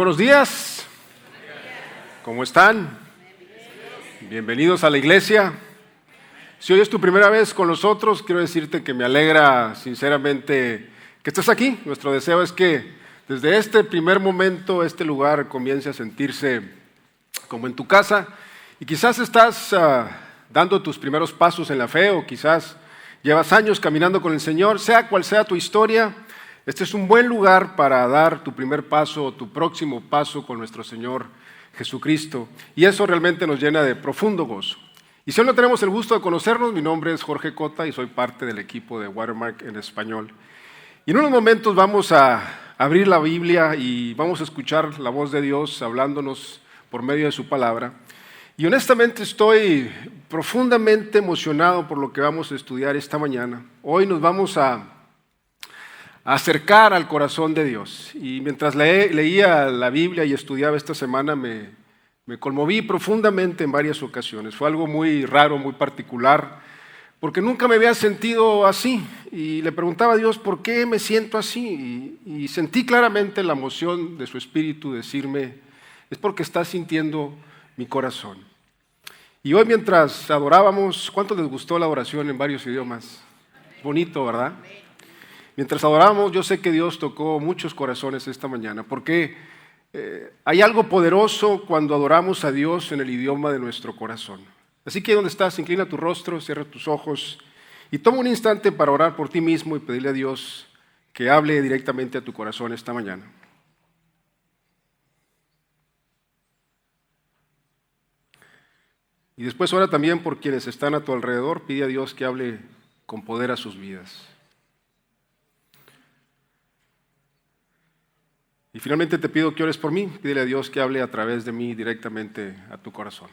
Buenos días. ¿Cómo están? Bienvenidos a la iglesia. Si hoy es tu primera vez con nosotros, quiero decirte que me alegra sinceramente que estés aquí. Nuestro deseo es que desde este primer momento, este lugar comience a sentirse como en tu casa. Y quizás estás dando tus primeros pasos en la fe, o quizás llevas años caminando con el Señor. Sea cual sea tu historia, este es un buen lugar para dar tu primer paso o tu próximo paso con nuestro Señor Jesucristo. Y eso realmente nos llena de profundo gozo. Y si hoy no tenemos el gusto de conocernos, mi nombre es Jorge Cota y soy parte del equipo de Watermark en español. Y en unos momentos vamos a abrir la Biblia y vamos a escuchar la voz de Dios hablándonos por medio de su palabra. Y honestamente estoy profundamente emocionado por lo que vamos a estudiar esta mañana. Hoy nos vamos a acercar al corazón de Dios. Y mientras leía la Biblia y estudiaba esta semana, me conmoví profundamente en varias ocasiones. Fue algo muy raro, muy particular, porque nunca me había sentido así. Y le preguntaba a Dios, ¿por qué me siento así? Y sentí claramente la emoción de su espíritu decirme, es porque estás sintiendo mi corazón. Y hoy mientras adorábamos, ¿cuánto les gustó la adoración en varios idiomas? Bonito, ¿verdad? Mientras adorábamos, yo sé que Dios tocó muchos corazones esta mañana, porque hay algo poderoso cuando adoramos a Dios en el idioma de nuestro corazón. Así que donde estás, inclina tu rostro, cierra tus ojos y toma un instante para orar por ti mismo y pedirle a Dios que hable directamente a tu corazón esta mañana. Y después ora también por quienes están a tu alrededor, pide a Dios que hable con poder a sus vidas. Y finalmente te pido que ores por mí, pídele a Dios que hable a través de mí directamente a tu corazón.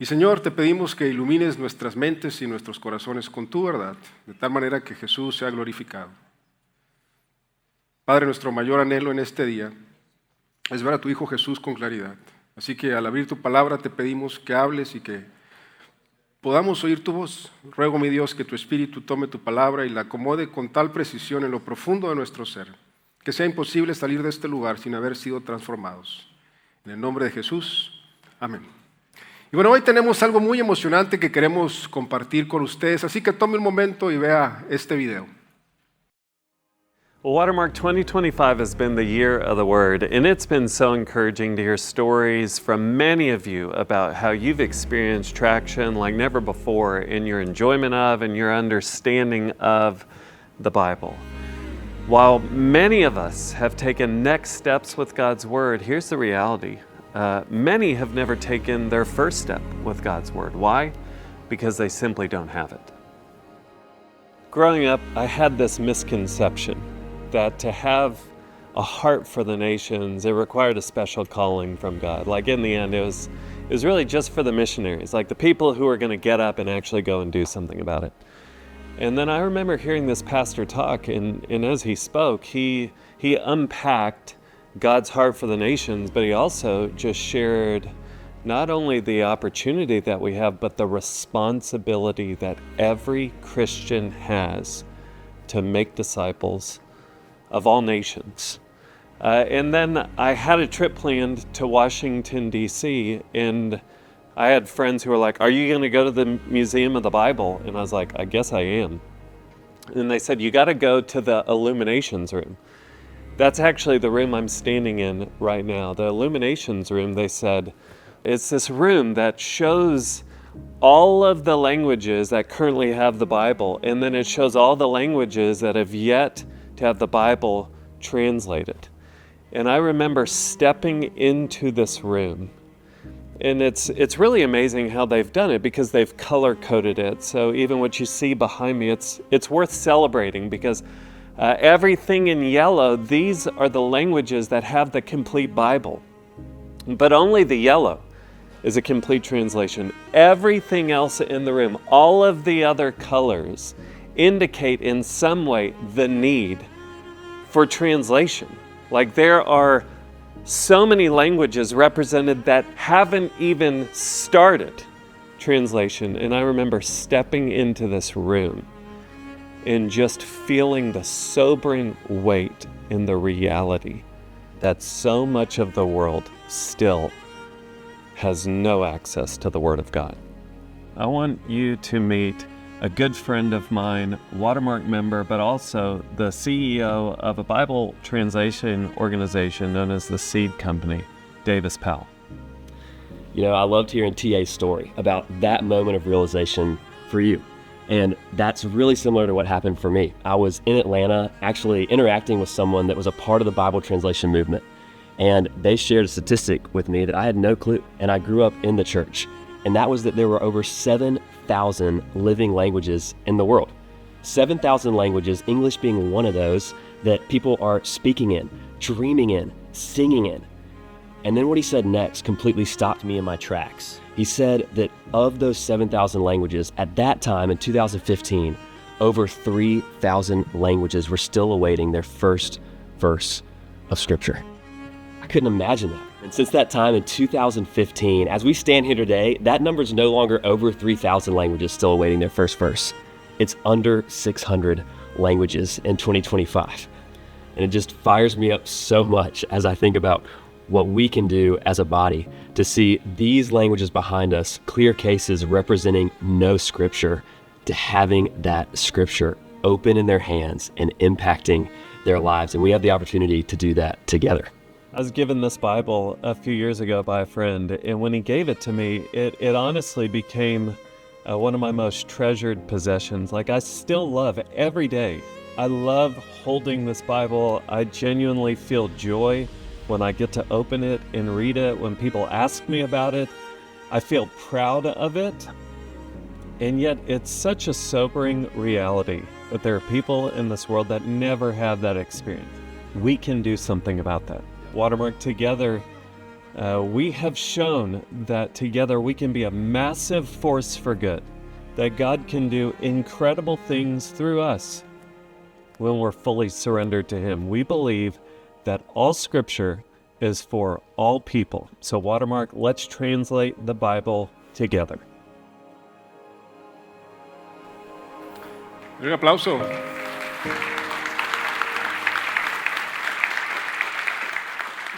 Y Señor, te pedimos que ilumines nuestras mentes y nuestros corazones con tu verdad, de tal manera que Jesús sea glorificado. Padre, nuestro mayor anhelo en este día es ver a tu Hijo Jesús con claridad. Así que al abrir tu palabra te pedimos que hables y que podamos oír tu voz. Ruego, mi Dios, que tu Espíritu tome tu palabra y la acomode con tal precisión en lo profundo de nuestro ser, que sea imposible salir de este lugar sin haber sido transformados. En el nombre de Jesús, amén. Y bueno, hoy tenemos algo muy emocionante que queremos compartir con ustedes, así que tome un momento y vea este video. Well, Watermark 2025 has been the year of the Word, and it's been so encouraging to hear stories from many of you about how you've experienced traction like never before in your enjoyment of and your understanding of the Bible. While many of us have taken next steps with God's Word, here's the reality. Many have never taken their first step with God's Word. Why? Because they simply don't have it. Growing up, I had this misconception that to have a heart for the nations, it required a special calling from God. Like in the end, it was really just for the missionaries, like the people who were going to get up and actually go and do something about it. And then I remember hearing this pastor talk, and as he spoke, he unpacked God's heart for the nations, but he also just shared not only the opportunity that we have, but the responsibility that every Christian has to make disciples of all nations. And then I had a trip planned to Washington, D.C., and I had friends who were like, are you going to go to the Museum of the Bible? And I was like, I guess I am. And they said, you got to go to the Illuminations room. That's actually the room I'm standing in right now. The Illuminations room, they said, it's this room that shows all of the languages that currently have the Bible, and then it shows all the languages that have yet to have the Bible translated. And I remember stepping into this room, and it's really amazing how they've done it because they've color-coded it. So even what you see behind me, it's worth celebrating because everything in yellow, these are the languages that have the complete Bible. But only the yellow is a complete translation. Everything else in the room, all of the other colors, indicate in some way the need for translation. Like there are so many languages represented that haven't even started translation. And I remember stepping into this room in just feeling the sobering weight in the reality that so much of the world still has no access to the Word of God. I want you to meet a good friend of mine, Watermark member, but also the CEO of a Bible translation organization known as the Seed Company, Davis Powell. You know, I loved hearing TA's story about that moment of realization for you. And that's really similar to what happened for me. I was in Atlanta actually interacting with someone that was a part of the Bible translation movement. And they shared a statistic with me that I had no clue. And I grew up in the church. And that was that there were over 7,000 living languages in the world. 7,000 languages, English being one of those, that people are speaking in, dreaming in, singing in. And then what he said next completely stopped me in my tracks. He said that of those 7,000 languages, at that time in 2015, over 3,000 languages were still awaiting their first verse of Scripture. I couldn't imagine that. And since that time in 2015, as we stand here today, that number is no longer over 3,000 languages still awaiting their first verse. It's under 600 languages in 2025. And it just fires me up so much as I think about what we can do as a body to see these languages behind us, clear cases representing no Scripture, to having that Scripture open in their hands and impacting their lives. And we have the opportunity to do that together. I was given this Bible a few years ago by a friend, and when he gave it to me, it honestly became one of my most treasured possessions. Like, I still love every day. I love holding this Bible. I genuinely feel joy when I get to open it and read it. When people ask me about it, I feel proud of it. And yet it's such a sobering reality that there are people in this world that never have that experience. We can do something about that. Watermark, together, we have shown that together we can be a massive force for good, that God can do incredible things through us when we're fully surrendered to Him. We believe that all Scripture is for all people. So Watermark, let's translate the Bible together. Un aplauso.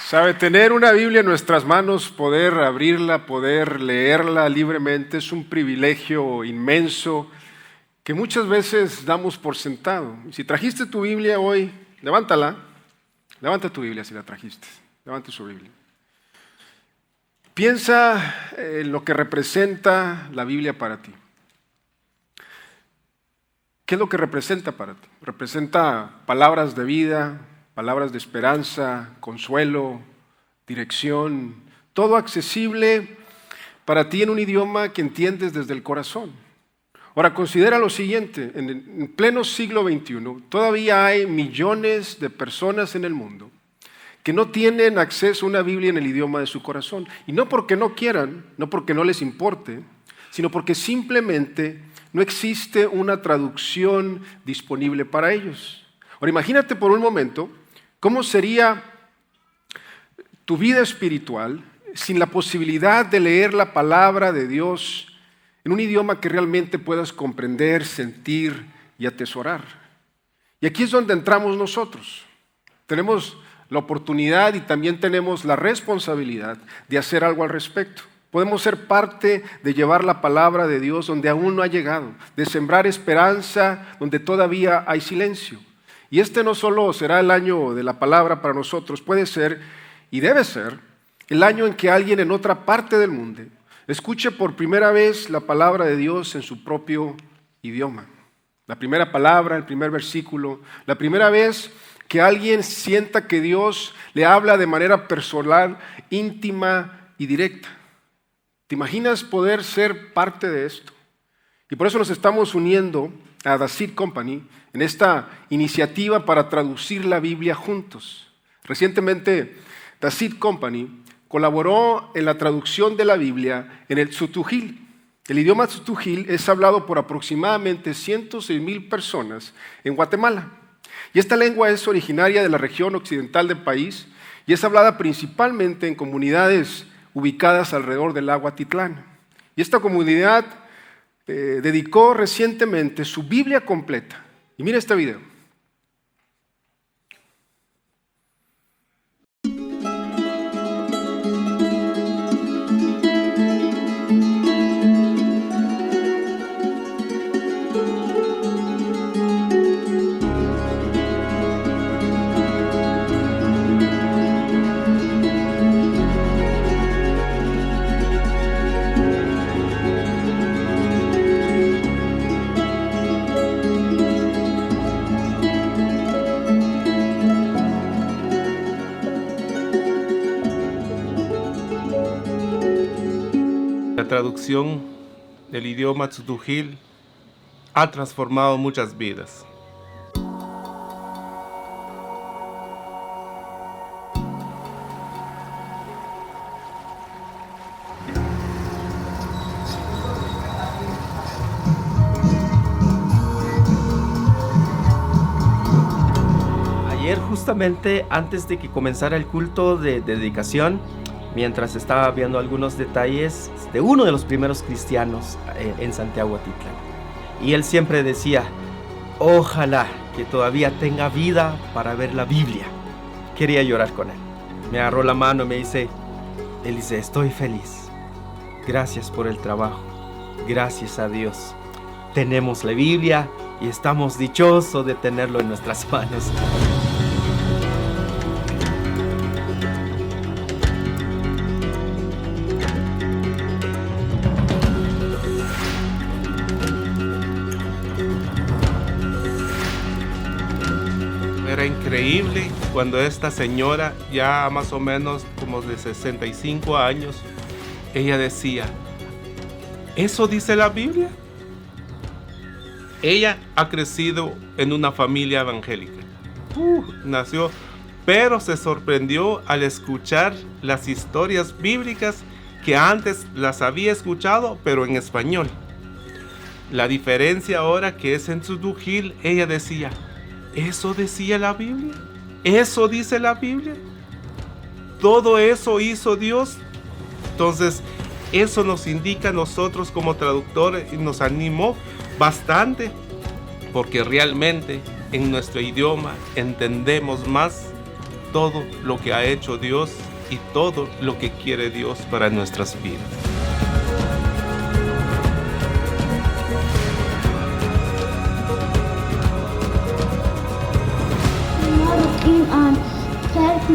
Sabe, tener una Biblia en nuestras manos, poder abrirla, poder leerla libremente, es un privilegio inmenso que muchas veces damos por sentado. Si trajiste tu Biblia hoy, levántala. Levanta tu Biblia si la trajiste. Levanta su Biblia. Piensa en lo que representa la Biblia para ti. ¿Qué es lo que representa para ti? Representa palabras de vida, palabras de esperanza, consuelo, dirección, todo accesible para ti en un idioma que entiendes desde el corazón. Ahora, considera lo siguiente, en pleno siglo XXI, todavía hay millones de personas en el mundo que no tienen acceso a una Biblia en el idioma de su corazón. Y no porque no quieran, no porque no les importe, sino porque simplemente no existe una traducción disponible para ellos. Ahora, imagínate por un momento cómo sería tu vida espiritual sin la posibilidad de leer la palabra de Dios en un idioma que realmente puedas comprender, sentir y atesorar. Y aquí es donde entramos nosotros. Tenemos la oportunidad y también tenemos la responsabilidad de hacer algo al respecto. Podemos ser parte de llevar la palabra de Dios donde aún no ha llegado, de sembrar esperanza donde todavía hay silencio. Y este no solo será el año de la palabra para nosotros, puede ser y debe ser el año en que alguien en otra parte del mundo escuche por primera vez la palabra de Dios en su propio idioma. La primera palabra, el primer versículo, la primera vez que alguien sienta que Dios le habla de manera personal, íntima y directa. ¿Te imaginas poder ser parte de esto? Y por eso nos estamos uniendo a The Seed Company en esta iniciativa para traducir la Biblia juntos. Recientemente, The Seed Company colaboró en la traducción de la Biblia en el Tzutujil. El idioma Tzutujil es hablado por aproximadamente 106,000 personas en Guatemala. Y esta lengua es originaria de la región occidental del país y es hablada principalmente en comunidades ubicadas alrededor del lago Atitlán. Y esta comunidad dedicó recientemente su Biblia completa Y mira este video. La traducción del idioma tzutujil ha transformado muchas vidas. Ayer, justamente antes de que comenzara el culto de dedicación, mientras estaba viendo algunos detalles de uno de los primeros cristianos en Santiago Atitlán. Y él siempre decía, ojalá que todavía tenga vida para ver la Biblia. Quería llorar con él. Me agarró la mano y me dice, él dice, estoy feliz. Gracias por el trabajo. Gracias a Dios. Tenemos la Biblia y estamos dichosos de tenerlo en nuestras manos. Era increíble cuando esta señora, ya más o menos como de 65 años, ella decía, ¿eso dice la Biblia? Ella ha crecido en una familia evangélica. Nació, pero se sorprendió al escuchar las historias bíblicas que antes las había escuchado, pero en español. La diferencia ahora que es en tzutujil, ella decía, ¿eso decía la Biblia? ¿Eso dice la Biblia? ¿Todo eso hizo Dios? Entonces, eso nos indica a nosotros como traductores y nos animó bastante, porque realmente en nuestro idioma entendemos más todo lo que ha hecho Dios y todo lo que quiere Dios para nuestras vidas.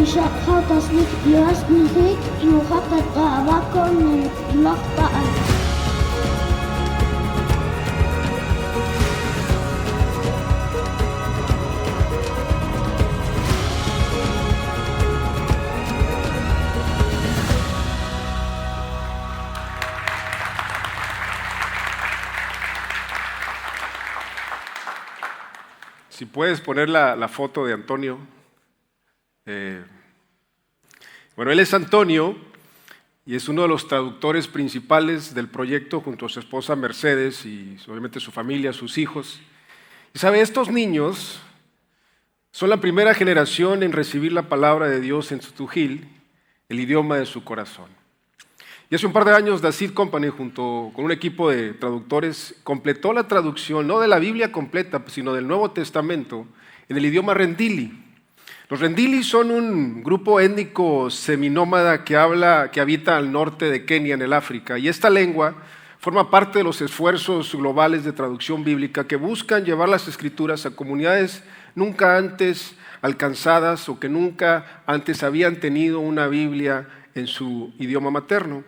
خط تصنيف لرسم خيط يخطط أعماقا من مقطع. Si puedes poner la foto de Antonio. Bueno, él es Antonio y es uno de los traductores principales del proyecto junto a su esposa Mercedes y obviamente su familia, sus hijos. Y sabe, estos niños son la primera generación en recibir la palabra de Dios en tzutujil, el idioma de su corazón. Y hace un par de años Dasid Company, junto con un equipo de traductores, completó la traducción, no de la Biblia completa, sino del Nuevo Testamento, en el idioma rendili. Los rendili son un grupo étnico seminómada que habita al norte de Kenia, en el África, y esta lengua forma parte de los esfuerzos globales de traducción bíblica que buscan llevar las escrituras a comunidades nunca antes alcanzadas o que nunca antes habían tenido una Biblia en su idioma materno.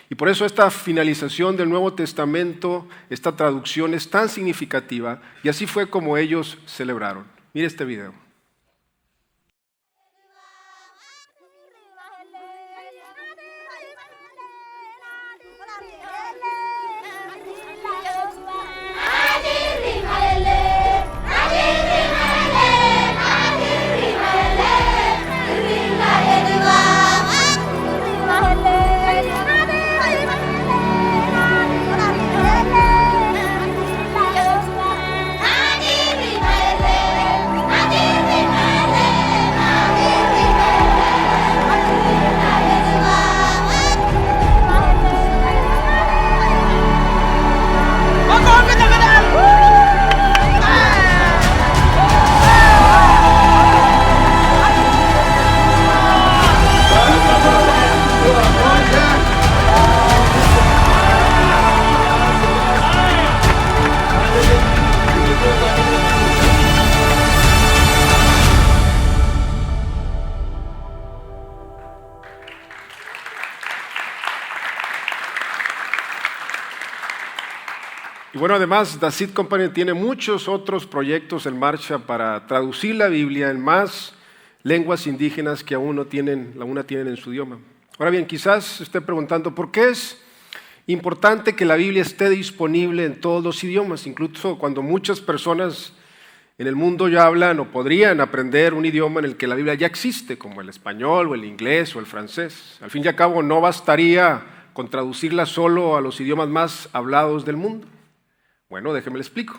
Y por eso esta finalización del Nuevo Testamento, esta traducción es tan significativa, y así fue como ellos celebraron. Mire este video. Adi Y bueno, además, The Seed Company tiene muchos otros proyectos en marcha para traducir la Biblia en más lenguas indígenas que aún no tienen en su idioma. Ahora bien, quizás se esté preguntando, ¿por qué es importante que la Biblia esté disponible en todos los idiomas? Incluso cuando muchas personas en el mundo ya hablan o podrían aprender un idioma en el que la Biblia ya existe, como el español o el inglés o el francés. Al fin y al cabo, no bastaría con traducirla solo a los idiomas más hablados del mundo. Bueno, déjeme le explico.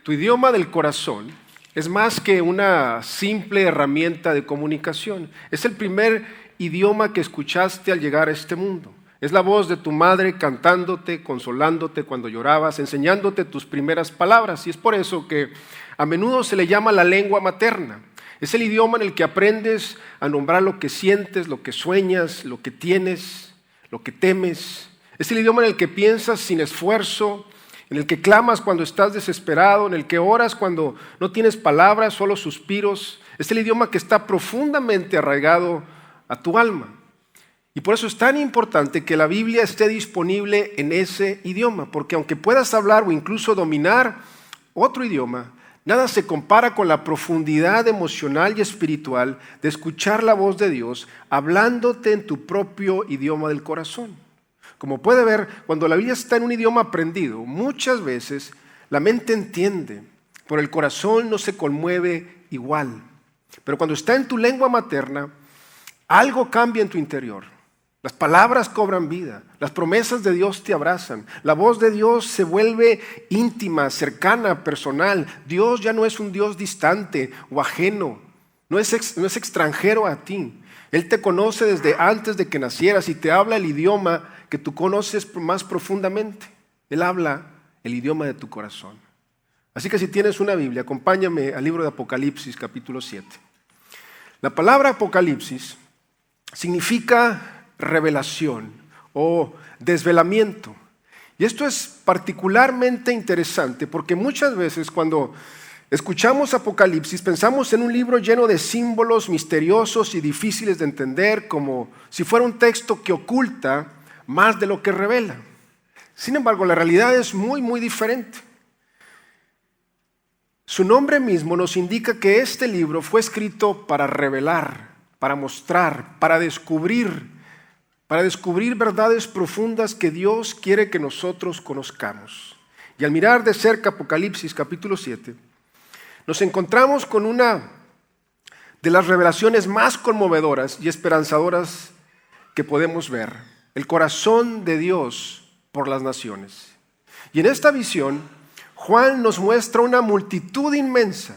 Tu idioma del corazón es más que una simple herramienta de comunicación. Es el primer idioma que escuchaste al llegar a este mundo. Es la voz de tu madre cantándote, consolándote cuando llorabas, enseñándote tus primeras palabras. Y es por eso que a menudo se le llama la lengua materna. Es el idioma en el que aprendes a nombrar lo que sientes, lo que sueñas, lo que tienes, lo que temes. Es el idioma en el que piensas sin esfuerzo, en el que clamas cuando estás desesperado, en el que oras cuando no tienes palabras, solo suspiros. Es el idioma que está profundamente arraigado a tu alma. Y por eso es tan importante que la Biblia esté disponible en ese idioma, porque aunque puedas hablar o incluso dominar otro idioma, nada se compara con la profundidad emocional y espiritual de escuchar la voz de Dios hablándote en tu propio idioma del corazón. Como puede ver, cuando la Biblia está en un idioma aprendido, muchas veces la mente entiende, pero el corazón no se conmueve igual. Pero cuando está en tu lengua materna, algo cambia en tu interior. Las palabras cobran vida, las promesas de Dios te abrazan, la voz de Dios se vuelve íntima, cercana, personal. Dios ya no es un Dios distante o ajeno, no es extranjero a ti. Él te conoce desde antes de que nacieras y te habla el idioma que tú conoces más profundamente. Él habla el idioma de tu corazón. Así que si tienes una Biblia, acompáñame al libro de Apocalipsis, capítulo 7. La palabra Apocalipsis significa revelación o desvelamiento. Y esto es particularmente interesante porque muchas veces cuando escuchamos Apocalipsis pensamos en un libro lleno de símbolos misteriosos y difíciles de entender, como si fuera un texto que oculta más de lo que revela. Sin embargo, la realidad es muy diferente. Su nombre mismo nos indica que este libro fue escrito para revelar, para mostrar, para descubrir verdades profundas que Dios quiere que nosotros conozcamos. Y al mirar de cerca Apocalipsis capítulo 7, nos encontramos con una de las revelaciones más conmovedoras y esperanzadoras que podemos ver: el corazón de Dios por las naciones. Y en esta visión, Juan nos muestra una multitud inmensa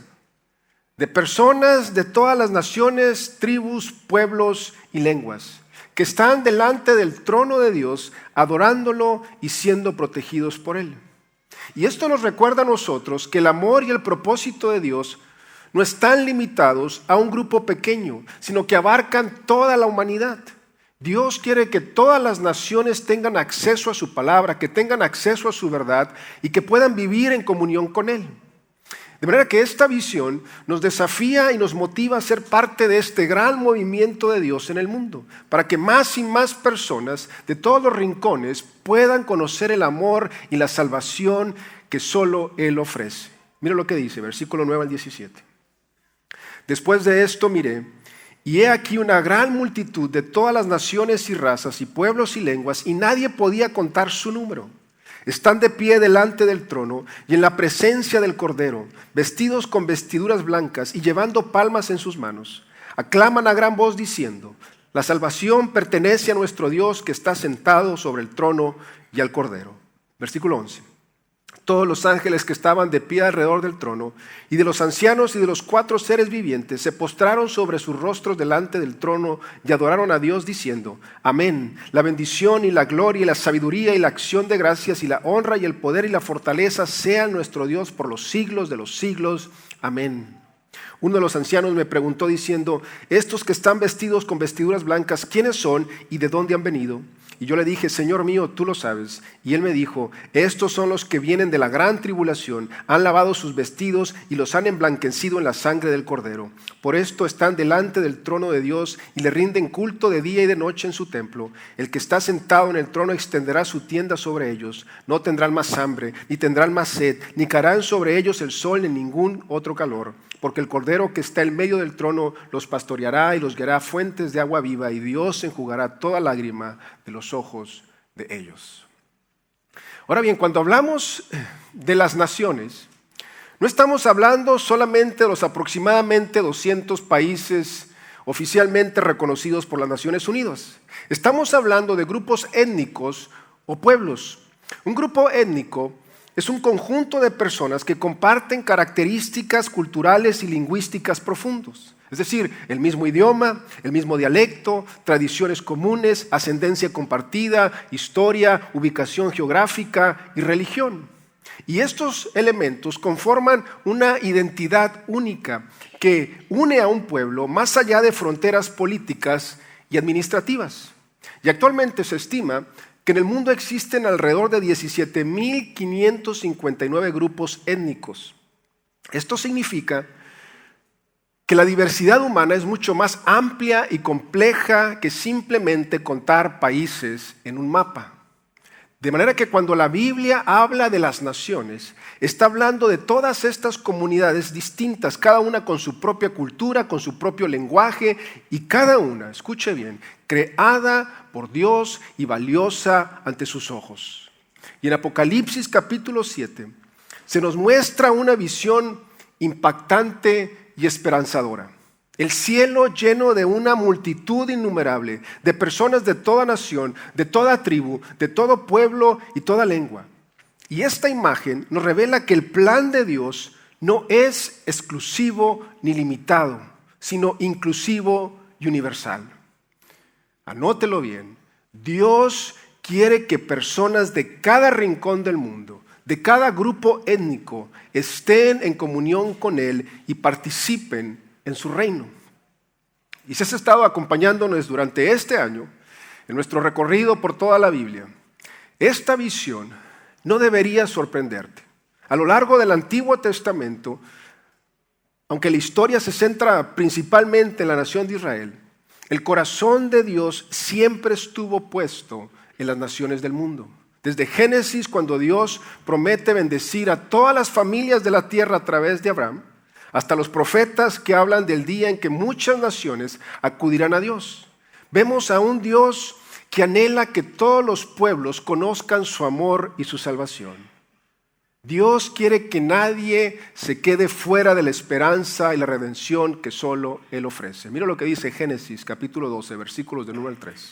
de personas de todas las naciones, tribus, pueblos y lenguas, que están delante del trono de Dios, adorándolo y siendo protegidos por Él. Y esto nos recuerda a nosotros que el amor y el propósito de Dios no están limitados a un grupo pequeño, sino que abarcan toda la humanidad. Dios quiere que todas las naciones tengan acceso a su palabra, que tengan acceso a su verdad y que puedan vivir en comunión con Él. De manera que esta visión nos desafía y nos motiva a ser parte de este gran movimiento de Dios en el mundo, para que más y más personas de todos los rincones puedan conocer el amor y la salvación que solo Él ofrece. Mira lo que dice, versículo 9 al 17. Después de esto miré, y he aquí una gran multitud de todas las naciones y razas y pueblos y lenguas, y nadie podía contar su número. Están de pie delante del trono y en la presencia del Cordero, vestidos con vestiduras blancas y llevando palmas en sus manos. Aclaman a gran voz diciendo: la salvación pertenece a nuestro Dios que está sentado sobre el trono y al Cordero. Versículo 11. Todos los ángeles que estaban de pie alrededor del trono y de los ancianos y de los 4 seres vivientes se postraron sobre sus rostros delante del trono y adoraron a Dios diciendo: amén, la bendición y la gloria y la sabiduría y la acción de gracias y la honra y el poder y la fortaleza sean nuestro Dios por los siglos de los siglos. Amén. Uno de los ancianos me preguntó diciendo, estos que están vestidos con vestiduras blancas, ¿quiénes son y de dónde han venido? Y yo le dije, Señor mío, tú lo sabes. Y él me dijo, estos son los que vienen de la gran tribulación, han lavado sus vestidos y los han emblanquecido en la sangre del Cordero. Por esto están delante del trono de Dios y le rinden culto de día y de noche en su templo. El que está sentado en el trono extenderá su tienda sobre ellos. No tendrán más hambre, ni tendrán más sed, ni caerán sobre ellos el sol ni ningún otro calor. Porque el Cordero que está en medio del trono los pastoreará y los guiará a fuentes de agua viva, y Dios enjugará toda lágrima de los ojos de ellos. Ahora bien, cuando hablamos de las naciones, no estamos hablando solamente de los aproximadamente 200 países oficialmente reconocidos por las Naciones Unidas. Estamos hablando de grupos étnicos o pueblos. Un grupo étnico es un conjunto de personas que comparten características culturales y lingüísticas profundos. Es decir, el mismo idioma, el mismo dialecto, tradiciones comunes, ascendencia compartida, historia, ubicación geográfica y religión. Y estos elementos conforman una identidad única que une a un pueblo más allá de fronteras políticas y administrativas. Y actualmente se estima que en el mundo existen alrededor de 17.559 grupos étnicos. Esto significa que la diversidad humana es mucho más amplia y compleja que simplemente contar países en un mapa. De manera que cuando la Biblia habla de las naciones, está hablando de todas estas comunidades distintas, cada una con su propia cultura, con su propio lenguaje, y cada una, escuche bien, creada por Dios y valiosa ante sus ojos. Y en Apocalipsis capítulo 7 se nos muestra una visión impactante y esperanzadora. El cielo lleno de una multitud innumerable de personas de toda nación, de toda tribu, de todo pueblo y toda lengua. Y esta imagen nos revela que el plan de Dios no es exclusivo ni limitado, sino inclusivo y universal. Anótelo bien. Dios quiere que personas de cada rincón del mundo, de cada grupo étnico, estén en comunión con Él y participen en su reino. Y si has estado acompañándonos durante este año, en nuestro recorrido por toda la Biblia, esta visión no debería sorprenderte. A lo largo del Antiguo Testamento, aunque la historia se centra principalmente en la nación de Israel, el corazón de Dios siempre estuvo puesto en las naciones del mundo. Desde Génesis, cuando Dios promete bendecir a todas las familias de la tierra a través de Abraham, hasta los profetas que hablan del día en que muchas naciones acudirán a Dios. Vemos a un Dios que anhela que todos los pueblos conozcan su amor y su salvación. Dios quiere que nadie se quede fuera de la esperanza y la redención que solo Él ofrece. Mira lo que dice Génesis capítulo 12, versículos del 1 al 3.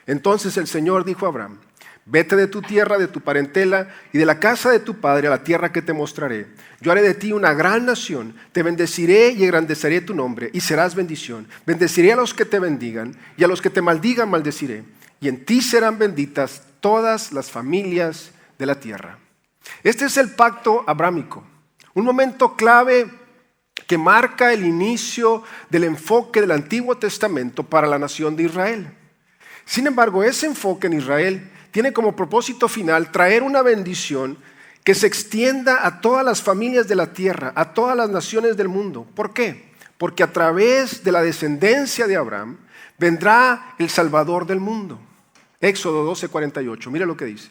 Entonces el Señor dijo a Abraham, vete de tu tierra, de tu parentela y de la casa de tu padre a la tierra que te mostraré. Yo haré de ti una gran nación, te bendeciré y engrandeceré tu nombre y serás bendición. Bendeciré a los que te bendigan y a los que te maldigan maldeciré. Y en ti serán benditas todas las familias de la tierra. Este es el pacto abrámico, un momento clave que marca el inicio del enfoque del Antiguo Testamento para la nación de Israel. Sin embargo, ese enfoque en Israel tiene como propósito final traer una bendición que se extienda a todas las familias de la tierra, a todas las naciones del mundo. ¿Por qué? Porque a través de la descendencia de Abraham vendrá el Salvador del mundo. Éxodo 12:48, mira lo que dice.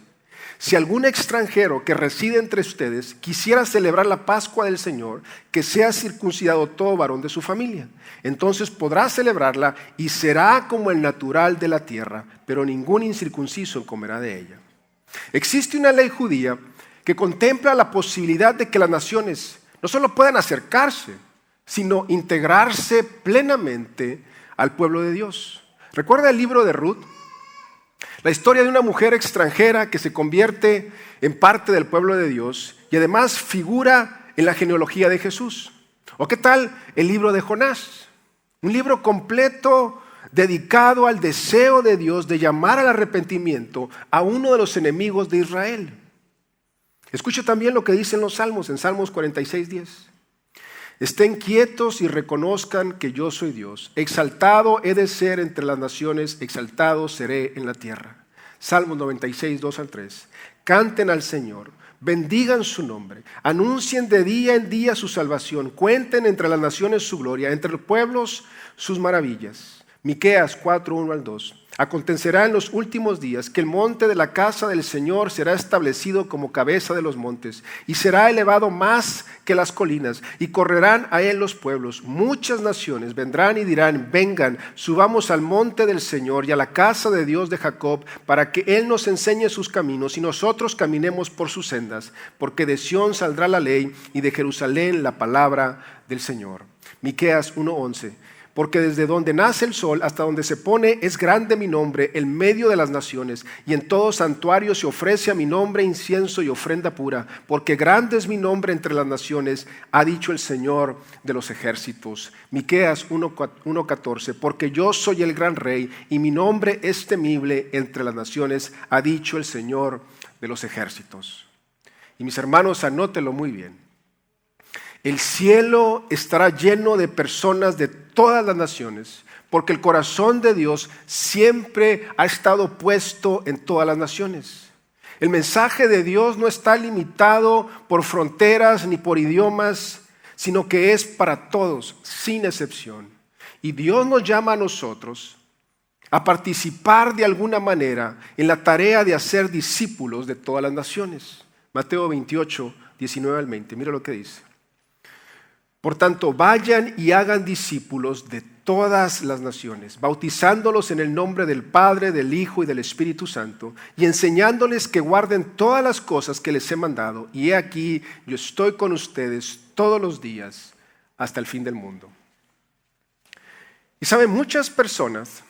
Si algún extranjero que reside entre ustedes quisiera celebrar la Pascua del Señor, que sea circuncidado todo varón de su familia. Entonces podrá celebrarla y será como el natural de la tierra, pero ningún incircunciso comerá de ella. Existe una ley judía que contempla la posibilidad de que las naciones no solo puedan acercarse, sino integrarse plenamente al pueblo de Dios. ¿Recuerda el libro de Ruth? La historia de una mujer extranjera que se convierte en parte del pueblo de Dios y además figura en la genealogía de Jesús. ¿O qué tal el libro de Jonás? Un libro completo dedicado al deseo de Dios de llamar al arrepentimiento a uno de los enemigos de Israel. Escucha también lo que dicen los Salmos en Salmos 46:10. Estén quietos y reconozcan que yo soy Dios. Exaltado he de ser entre las naciones, exaltado seré en la tierra. Salmos 96, 2 al 3. Canten al Señor, bendigan su nombre, anuncien de día en día su salvación, cuenten entre las naciones su gloria, entre los pueblos sus maravillas. Miqueas 4, 1 al 2. Acontecerá en los últimos días que el monte de la casa del Señor será establecido como cabeza de los montes y será elevado más que las colinas y correrán a él los pueblos. Muchas naciones vendrán y dirán, vengan, subamos al monte del Señor y a la casa de Dios de Jacob para que él nos enseñe sus caminos y nosotros caminemos por sus sendas, porque de Sión saldrá la ley y de Jerusalén la palabra del Señor. Miqueas 1:11. Porque desde donde nace el sol hasta donde se pone es grande mi nombre en medio de las naciones, y en todo santuario se ofrece a mi nombre incienso y ofrenda pura, porque grande es mi nombre entre las naciones, ha dicho el Señor de los ejércitos. Miqueas 1:14, porque yo soy el gran rey y mi nombre es temible entre las naciones, ha dicho el Señor de los ejércitos. Y mis hermanos, anótelo muy bien. El cielo estará lleno de personas de todas las naciones, porque el corazón de Dios siempre ha estado puesto en todas las naciones. El mensaje de Dios no está limitado por fronteras ni por idiomas, sino que es para todos, sin excepción. Y Dios nos llama a nosotros a participar de alguna manera en la tarea de hacer discípulos de todas las naciones. Mateo 28, 19 al 20, mira lo que dice. Por tanto, vayan y hagan discípulos de todas las naciones, bautizándolos en el nombre del Padre, del Hijo y del Espíritu Santo, y enseñándoles que guarden todas las cosas que les he mandado. Y he aquí, yo estoy con ustedes todos los días hasta el fin del mundo. Y saben, muchas personas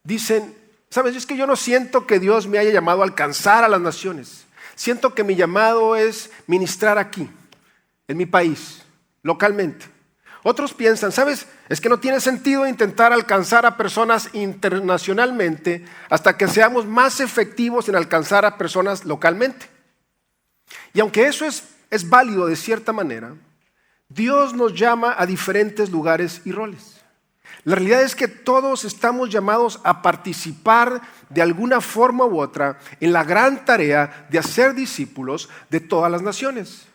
dicen, ¿sabes? Es que yo no siento que Dios me haya llamado a alcanzar a las naciones. Siento que mi llamado es ministrar aquí, en mi país, localmente. Otros piensan, ¿sabes? Es que no tiene sentido intentar alcanzar a personas internacionalmente hasta que seamos más efectivos en alcanzar a personas localmente. Y aunque eso es válido de cierta manera, Dios nos llama a diferentes lugares y roles. La realidad es que todos estamos llamados a participar de alguna forma u otra en la gran tarea de hacer discípulos de todas las naciones.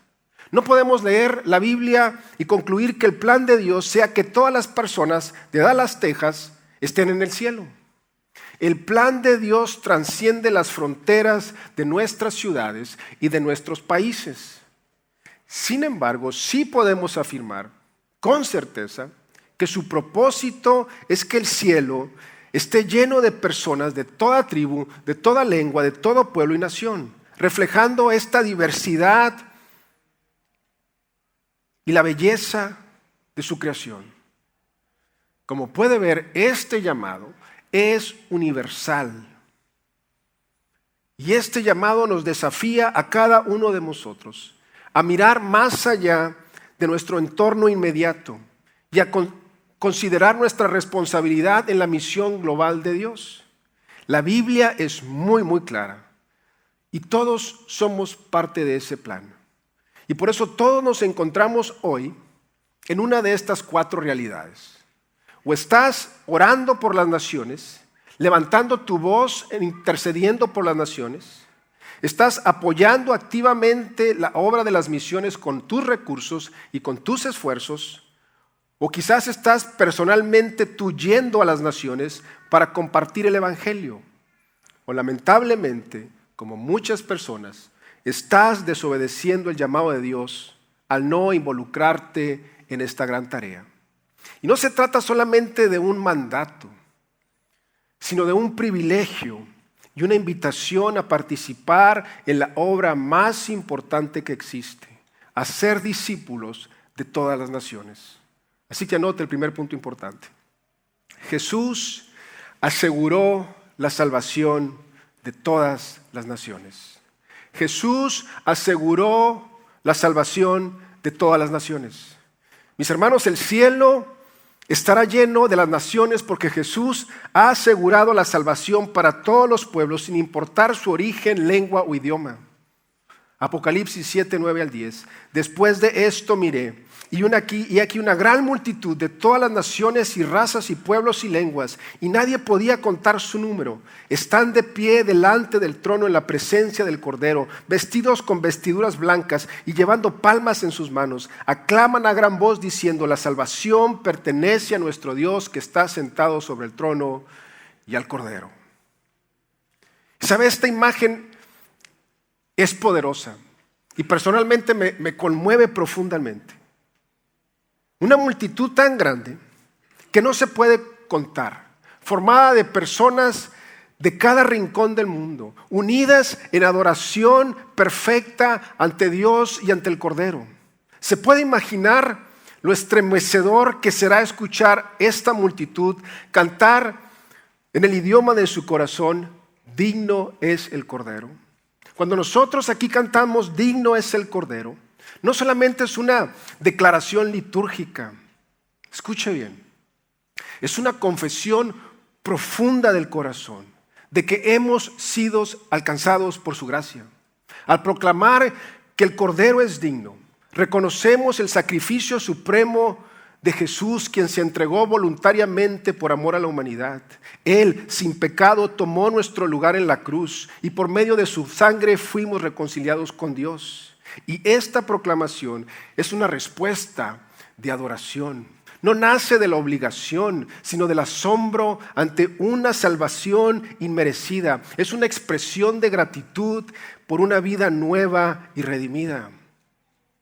No podemos leer la Biblia y concluir que el plan de Dios sea que todas las personas de Dallas, Texas, estén en el cielo. El plan de Dios trasciende las fronteras de nuestras ciudades y de nuestros países. Sin embargo, sí podemos afirmar con certeza que su propósito es que el cielo esté lleno de personas de toda tribu, de toda lengua, de todo pueblo y nación, reflejando esta diversidad y la belleza de su creación. Como puede ver, este llamado es universal. Y este llamado nos desafía a cada uno de nosotros a mirar más allá de nuestro entorno inmediato y a considerar nuestra responsabilidad en la misión global de Dios. La Biblia es muy, muy clara y todos somos parte de ese plan. Y por eso todos nos encontramos hoy en una de estas 4 realidades. O estás orando por las naciones, levantando tu voz, intercediendo por las naciones. Estás apoyando activamente la obra de las misiones con tus recursos y con tus esfuerzos. O quizás estás personalmente tú yendo a las naciones para compartir el Evangelio. O lamentablemente, como muchas personas, estás desobedeciendo el llamado de Dios al no involucrarte en esta gran tarea. Y no se trata solamente de un mandato, sino de un privilegio y una invitación a participar en la obra más importante que existe, a ser discípulos de todas las naciones. Así que anote el primer punto importante. Jesús aseguró la salvación de todas las naciones. Jesús aseguró la salvación de todas las naciones. Mis hermanos, el cielo estará lleno de las naciones porque Jesús ha asegurado la salvación para todos los pueblos sin importar su origen, lengua o idioma. Apocalipsis 7, 9 al 10. Después de esto miré, y aquí una gran multitud de todas las naciones y razas y pueblos y lenguas, y nadie podía contar su número. Están de pie delante del trono en la presencia del Cordero, vestidos con vestiduras blancas y llevando palmas en sus manos. Aclaman a gran voz diciendo: la salvación pertenece a nuestro Dios que está sentado sobre el trono y al Cordero. ¿Sabe? Esta imagen es poderosa y personalmente me conmueve profundamente. Una multitud tan grande que no se puede contar, formada de personas de cada rincón del mundo, unidas en adoración perfecta ante Dios y ante el Cordero. ¿Se puede imaginar lo estremecedor que será escuchar esta multitud cantar en el idioma de su corazón: digno es el Cordero? Cuando nosotros aquí cantamos digno es el Cordero, no solamente es una declaración litúrgica, escuche bien, es una confesión profunda del corazón de que hemos sido alcanzados por su gracia. Al proclamar que el Cordero es digno, reconocemos el sacrificio supremo de Jesús, quien se entregó voluntariamente por amor a la humanidad. Él, sin pecado, tomó nuestro lugar en la cruz y por medio de su sangre fuimos reconciliados con Dios. Y esta proclamación es una respuesta de adoración. No nace de la obligación, sino del asombro ante una salvación inmerecida. Es una expresión de gratitud por una vida nueva y redimida.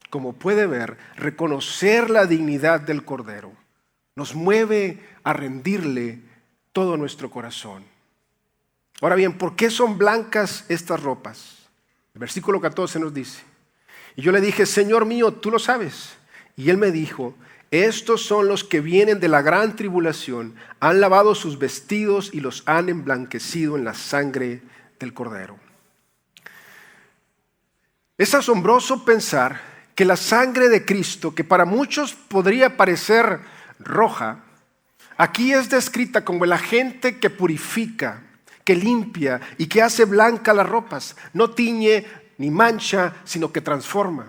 Como puede ver, reconocer la dignidad del Cordero nos mueve a rendirle todo nuestro corazón. Ahora bien, ¿por qué son blancas estas ropas? El versículo 14 nos dice: y yo le dije: Señor mío, tú lo sabes. Y él me dijo: estos son los que vienen de la gran tribulación, han lavado sus vestidos y los han emblanquecido en la sangre del Cordero. Es asombroso pensar que la sangre de Cristo, que para muchos podría parecer roja, aquí es descrita como el agente que purifica, que limpia y que hace blanca las ropas. No tiñe ni mancha, sino que transforma.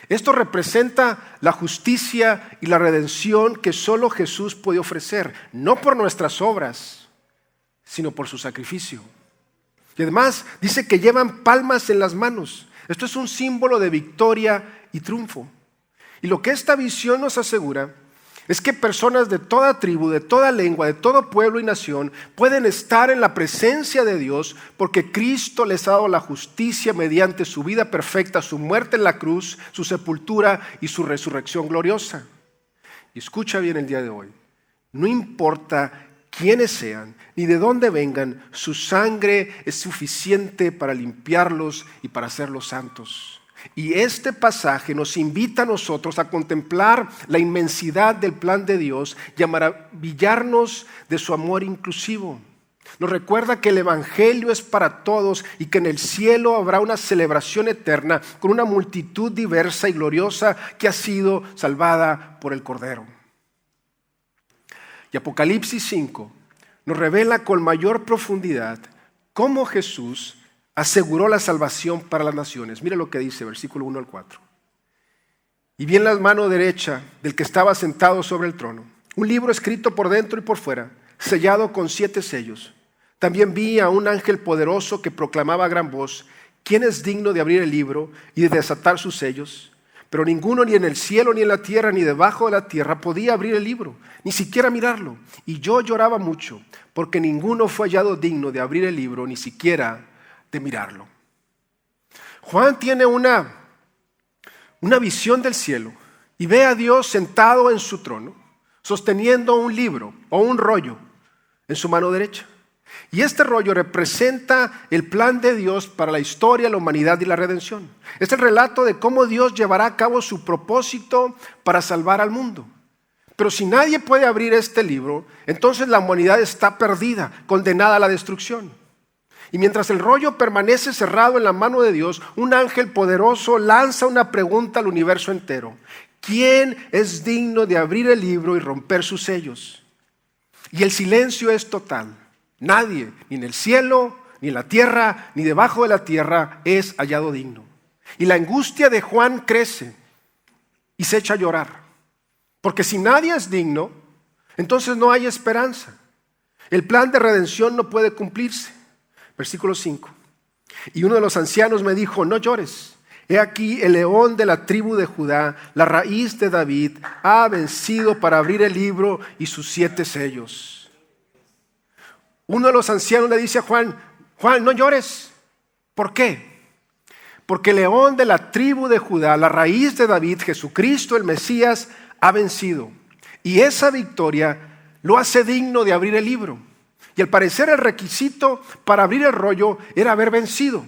Esto representa la justicia y la redención que solo Jesús puede ofrecer, no por nuestras obras, sino por su sacrificio. Y además dice que llevan palmas en las manos. Esto es un símbolo de victoria y triunfo. Y lo que esta visión nos asegura es que personas de toda tribu, de toda lengua, de todo pueblo y nación pueden estar en la presencia de Dios porque Cristo les ha dado la justicia mediante su vida perfecta, su muerte en la cruz, su sepultura y su resurrección gloriosa. Y escucha bien el día de hoy, no importa quiénes sean ni de dónde vengan, su sangre es suficiente para limpiarlos y para hacerlos santos. Y este pasaje nos invita a nosotros a contemplar la inmensidad del plan de Dios y a maravillarnos de su amor inclusivo. Nos recuerda que el Evangelio es para todos y que en el cielo habrá una celebración eterna con una multitud diversa y gloriosa que ha sido salvada por el Cordero. Y Apocalipsis 5 nos revela con mayor profundidad cómo Jesús aseguró la salvación para las naciones. Mira lo que dice, versículo 1 al 4. Y vi en la mano derecha del que estaba sentado sobre el trono un libro escrito por dentro y por fuera, sellado con 7 sellos. También vi a un ángel poderoso que proclamaba a gran voz: ¿quién es digno de abrir el libro y de desatar sus sellos? Pero ninguno, ni en el cielo, ni en la tierra, ni debajo de la tierra, podía abrir el libro, ni siquiera mirarlo. Y yo lloraba mucho, porque ninguno fue hallado digno de abrir el libro, ni siquiera de mirarlo. Juan tiene una visión del cielo y ve a Dios sentado en su trono, sosteniendo un libro o un rollo en su mano derecha. Y este rollo representa el plan de Dios para la historia, la humanidad y la redención. Es el relato de cómo Dios llevará a cabo su propósito para salvar al mundo. Pero si nadie puede abrir este libro, entonces la humanidad está perdida, condenada a la destrucción. Y mientras el rollo permanece cerrado en la mano de Dios, un ángel poderoso lanza una pregunta al universo entero: ¿quién es digno de abrir el libro y romper sus sellos? Y el silencio es total. Nadie, ni en el cielo, ni en la tierra, ni debajo de la tierra, es hallado digno. Y la angustia de Juan crece y se echa a llorar. Porque si nadie es digno, entonces no hay esperanza. El plan de redención no puede cumplirse. Versículo 5. Y uno de los ancianos me dijo, no llores. He aquí el león de la tribu de Judá, la raíz de David, ha vencido para abrir el libro y sus 7 sellos. Uno de los ancianos le dice a Juan, Juan, no llores. ¿Por qué? Porque el león de la tribu de Judá, la raíz de David, Jesucristo el Mesías, ha vencido. Y esa victoria lo hace digno de abrir el libro. Y al parecer el requisito para abrir el rollo era haber vencido.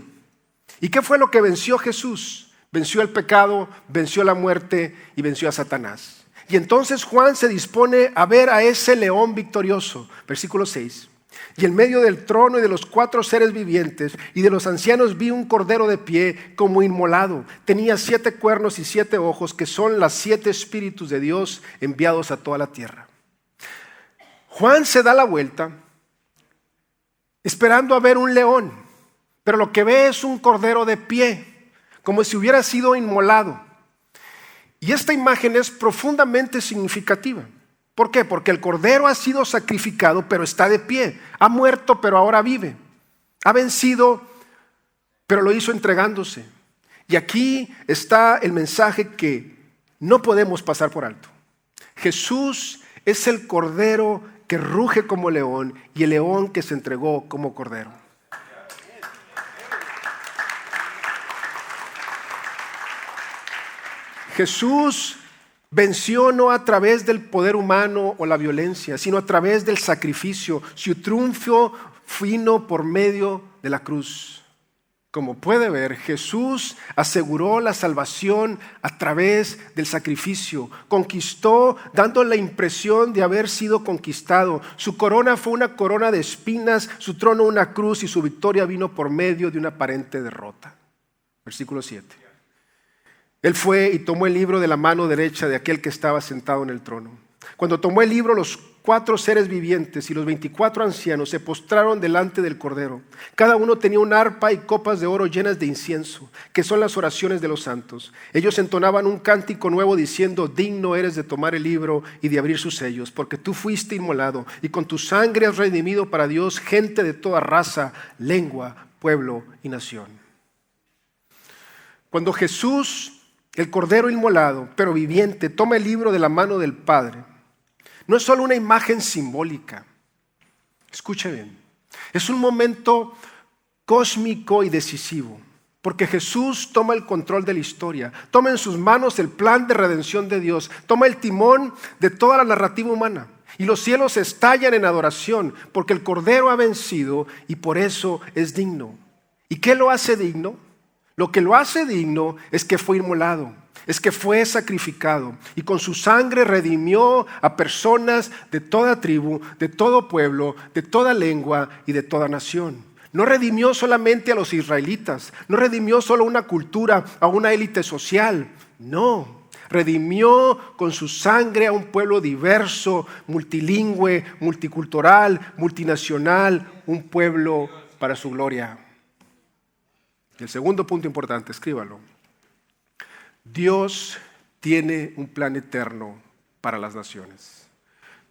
¿Y qué fue lo que venció Jesús? Venció el pecado, venció la muerte y venció a Satanás. Y entonces Juan se dispone a ver a ese león victorioso. Versículo 6. Y en medio del trono y de los 4 seres vivientes y de los ancianos vi un cordero de pie como inmolado. Tenía 7 cuernos y 7 ojos, que son los 7 espíritus de Dios enviados a toda la tierra. Juan se da la vuelta esperando a ver un león, pero lo que ve es un cordero de pie, como si hubiera sido inmolado. Y esta imagen es profundamente significativa. ¿Por qué? Porque el cordero ha sido sacrificado, pero está de pie. Ha muerto, pero ahora vive. Ha vencido, pero lo hizo entregándose. Y aquí está el mensaje que no podemos pasar por alto. Jesús es el cordero que ruge como león y el león que se entregó como cordero. Jesús venció no a través del poder humano o la violencia, sino a través del sacrificio. Su triunfo vino por medio de la cruz. Como puede ver, Jesús aseguró la salvación a través del sacrificio. Conquistó dando la impresión de haber sido conquistado. Su corona fue una corona de espinas, su trono una cruz y su victoria vino por medio de una aparente derrota. Versículo 7. Él fue y tomó el libro de la mano derecha de aquel que estaba sentado en el trono. Cuando tomó el libro, los 4 seres vivientes y los 24 ancianos se postraron delante del Cordero. Cada uno tenía un arpa y copas de oro llenas de incienso, que son las oraciones de los santos. Ellos entonaban un cántico nuevo diciendo, digno eres de tomar el libro y de abrir sus sellos, porque tú fuiste inmolado y con tu sangre has redimido para Dios gente de toda raza, lengua, pueblo y nación. Cuando Jesús, el Cordero inmolado, pero viviente, toma el libro de la mano del Padre, no es solo una imagen simbólica. Escuche bien. Es un momento cósmico y decisivo, porque Jesús toma el control de la historia, toma en sus manos el plan de redención de Dios, toma el timón de toda la narrativa humana. Y los cielos estallan en adoración, porque el Cordero ha vencido y por eso es digno. ¿Y qué lo hace digno? Lo que lo hace digno es que fue inmolado, es que fue sacrificado y con su sangre redimió a personas de toda tribu, de todo pueblo, de toda lengua y de toda nación. No redimió solamente a los israelitas, no redimió solo una cultura, a una élite social, no. Redimió con su sangre a un pueblo diverso, multilingüe, multicultural, multinacional, un pueblo para su gloria. Y el segundo punto importante, escríbalo. Dios tiene un plan eterno para las naciones.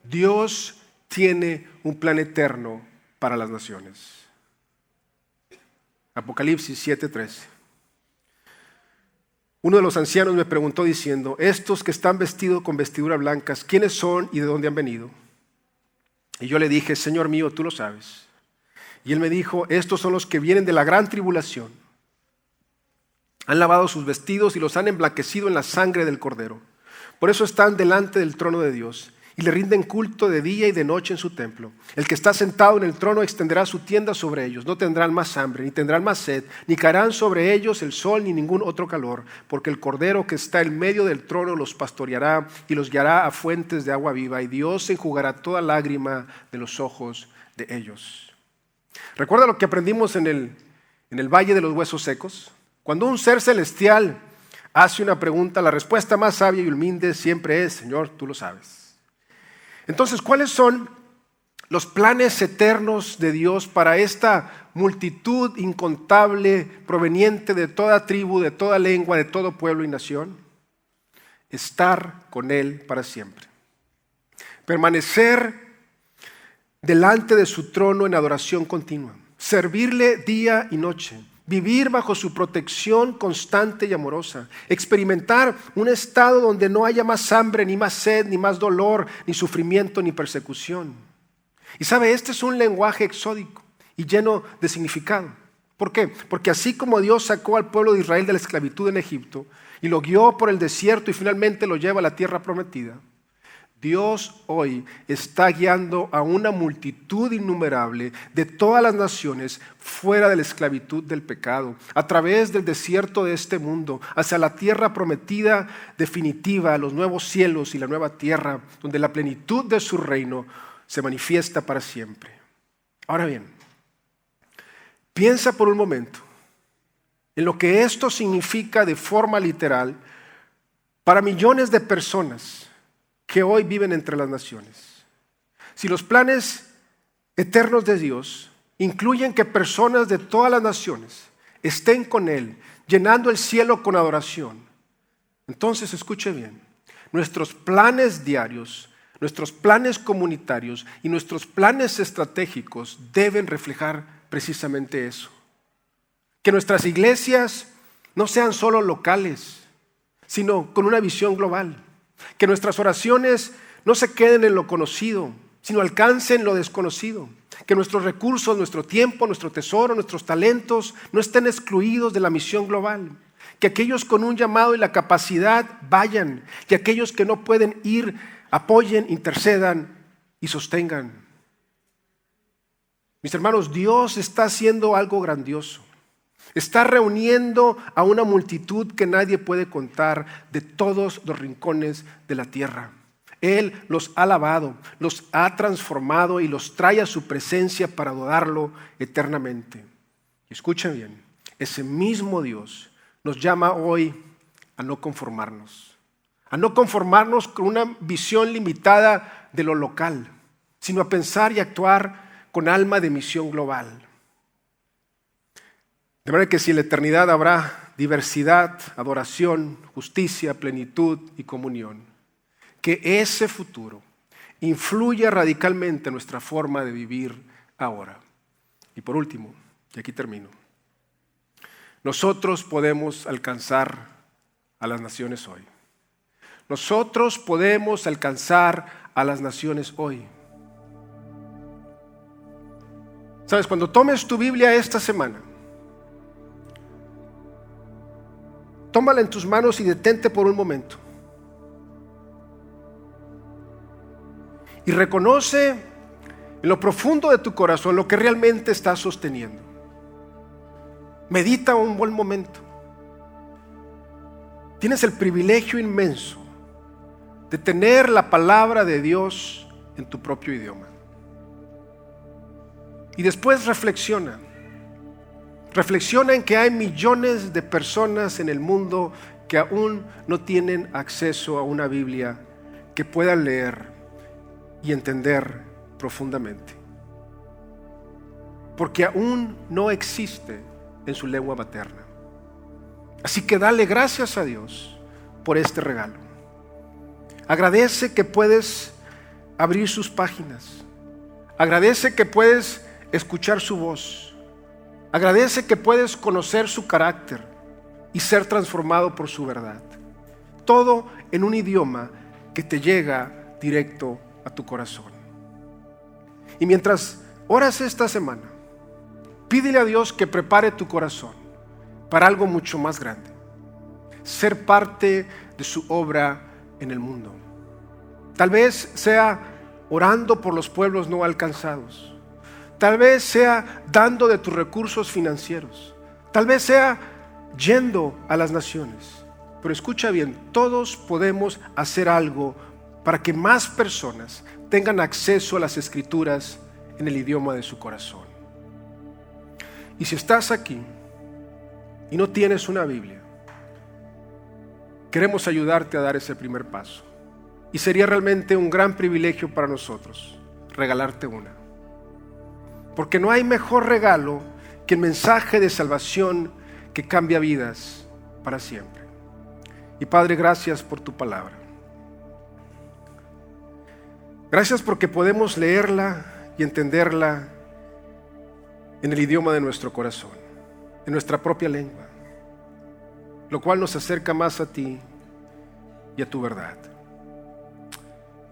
Dios tiene un plan eterno para las naciones. Apocalipsis 7:13. Uno de los ancianos me preguntó diciendo, estos que están vestidos con vestiduras blancas, ¿quiénes son y de dónde han venido? Y yo le dije, Señor mío, tú lo sabes. Y él me dijo, estos son los que vienen de la gran tribulación. Han lavado sus vestidos y los han emblanquecido en la sangre del Cordero. Por eso están delante del trono de Dios y le rinden culto de día y de noche en su templo. El que está sentado en el trono extenderá su tienda sobre ellos. No tendrán más hambre, ni tendrán más sed, ni caerán sobre ellos el sol ni ningún otro calor, porque el Cordero que está en medio del trono los pastoreará y los guiará a fuentes de agua viva, y Dios enjugará toda lágrima de los ojos de ellos. ¿Recuerda lo que aprendimos en el Valle de los Huesos Secos? Cuando un ser celestial hace una pregunta, la respuesta más sabia y humilde siempre es, Señor, tú lo sabes. Entonces, ¿cuáles son los planes eternos de Dios para esta multitud incontable proveniente de toda tribu, de toda lengua, de todo pueblo y nación? Estar con Él para siempre. Permanecer delante de su trono en adoración continua. Servirle día y noche. Vivir bajo su protección constante y amorosa. Experimentar un estado donde no haya más hambre, ni más sed, ni más dolor, ni sufrimiento, ni persecución. Y sabe, este es un lenguaje exódico y lleno de significado. ¿Por qué? Porque así como Dios sacó al pueblo de Israel de la esclavitud en Egipto y lo guió por el desierto y finalmente lo lleva a la tierra prometida, Dios hoy está guiando a una multitud innumerable de todas las naciones fuera de la esclavitud del pecado, a través del desierto de este mundo, hacia la tierra prometida definitiva, los nuevos cielos y la nueva tierra, donde la plenitud de su reino se manifiesta para siempre. Ahora bien, piensa por un momento en lo que esto significa de forma literal para millones de personas que hoy viven entre las naciones. Si los planes eternos de Dios incluyen que personas de todas las naciones estén con Él, llenando el cielo con adoración, entonces escuche bien, nuestros planes diarios, nuestros planes comunitarios y nuestros planes estratégicos deben reflejar precisamente eso. Que nuestras iglesias no sean solo locales, sino con una visión global. Que nuestras oraciones no se queden en lo conocido, sino alcancen lo desconocido. Que nuestros recursos, nuestro tiempo, nuestro tesoro, nuestros talentos no estén excluidos de la misión global. Que aquellos con un llamado y la capacidad vayan. Que aquellos que no pueden ir apoyen, intercedan y sostengan. Mis hermanos, Dios está haciendo algo grandioso. Está reuniendo a una multitud que nadie puede contar de todos los rincones de la tierra. Él los ha lavado, los ha transformado y los trae a su presencia para adorarlo eternamente. Y escuchen bien, ese mismo Dios nos llama hoy a no conformarnos. A no conformarnos con una visión limitada de lo local, sino a pensar y actuar con alma de misión global. De manera que si en la eternidad habrá diversidad, adoración, justicia, plenitud y comunión, que ese futuro influya radicalmente en nuestra forma de vivir ahora. Y por último, y aquí termino, nosotros podemos alcanzar a las naciones hoy. Nosotros podemos alcanzar a las naciones hoy. ¿Sabes? Cuando tomes tu Biblia esta semana, tómala en tus manos y detente por un momento. Y reconoce en lo profundo de tu corazón lo que realmente estás sosteniendo. Medita un buen momento. Tienes el privilegio inmenso de tener la palabra de Dios en tu propio idioma. Y después reflexiona. Reflexiona en que hay millones de personas en el mundo que aún no tienen acceso a una Biblia que puedan leer y entender profundamente. Porque aún no existe en su lengua materna. Así que dale gracias a Dios por este regalo. Agradece que puedes abrir sus páginas. Agradece que puedes escuchar su voz. Agradece que puedes conocer su carácter y ser transformado por su verdad. Todo en un idioma que te llega directo a tu corazón. Y mientras oras esta semana, pídele a Dios que prepare tu corazón para algo mucho más grande. Ser parte de su obra en el mundo. Tal vez sea orando por los pueblos no alcanzados. Tal vez sea dando de tus recursos financieros. Tal vez sea yendo a las naciones. Pero escucha bien, todos podemos hacer algo para que más personas tengan acceso a las Escrituras en el idioma de su corazón. Y si estás aquí y no tienes una Biblia, queremos ayudarte a dar ese primer paso. Y sería realmente un gran privilegio para nosotros regalarte una. Porque no hay mejor regalo que el mensaje de salvación que cambia vidas para siempre. Y Padre, gracias por tu palabra. Gracias porque podemos leerla y entenderla en el idioma de nuestro corazón, en nuestra propia lengua, lo cual nos acerca más a ti y a tu verdad.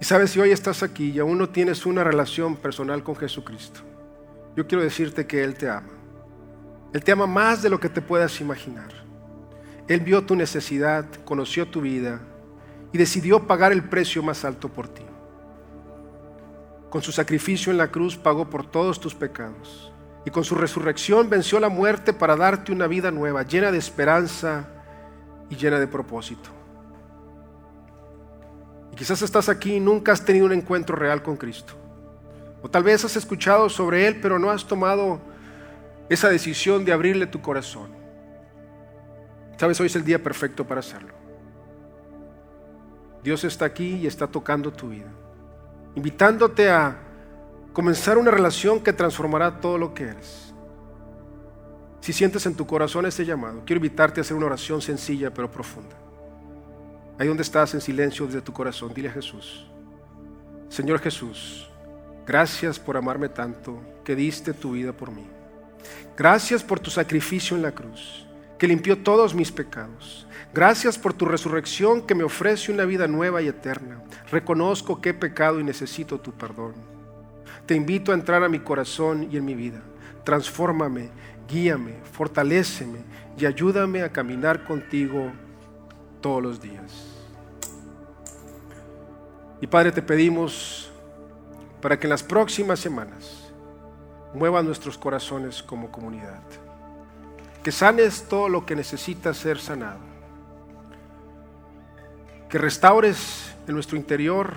Y sabes, si hoy estás aquí y aún no tienes una relación personal con Jesucristo, yo quiero decirte que Él te ama. Él te ama más de lo que te puedas imaginar. Él vio tu necesidad, conoció tu vida y decidió pagar el precio más alto por ti. Con su sacrificio en la cruz pagó por todos tus pecados y con su resurrección venció la muerte para darte una vida nueva, llena de esperanza y llena de propósito. Y quizás estás aquí y nunca has tenido un encuentro real con Cristo. O tal vez has escuchado sobre Él, pero no has tomado esa decisión de abrirle tu corazón. Sabes, hoy es el día perfecto para hacerlo. Dios está aquí y está tocando tu vida, invitándote a comenzar una relación que transformará todo lo que eres. Si sientes en tu corazón ese llamado, quiero invitarte a hacer una oración sencilla pero profunda. Ahí donde estás, en silencio desde tu corazón, dile a Jesús: Señor Jesús, gracias por amarme tanto que diste tu vida por mí. Gracias por tu sacrificio en la cruz, que limpió todos mis pecados. Gracias por tu resurrección que me ofrece una vida nueva y eterna. Reconozco que he pecado y necesito tu perdón. Te invito a entrar a mi corazón y en mi vida. Transfórmame, guíame, fortaléceme y ayúdame a caminar contigo todos los días. Y Padre, te pedimos para que en las próximas semanas muevas nuestros corazones como comunidad. Que sanes todo lo que necesita ser sanado. Que restaures en nuestro interior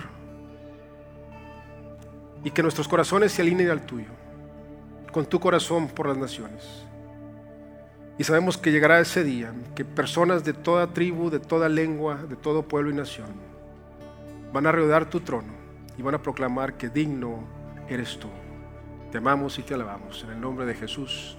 y que nuestros corazones se alineen al tuyo, con tu corazón por las naciones. Y sabemos que llegará ese día que personas de toda tribu, de toda lengua, de todo pueblo y nación van a rodear tu trono y van a proclamar que digno eres tú. Te amamos y te alabamos en el nombre de Jesús.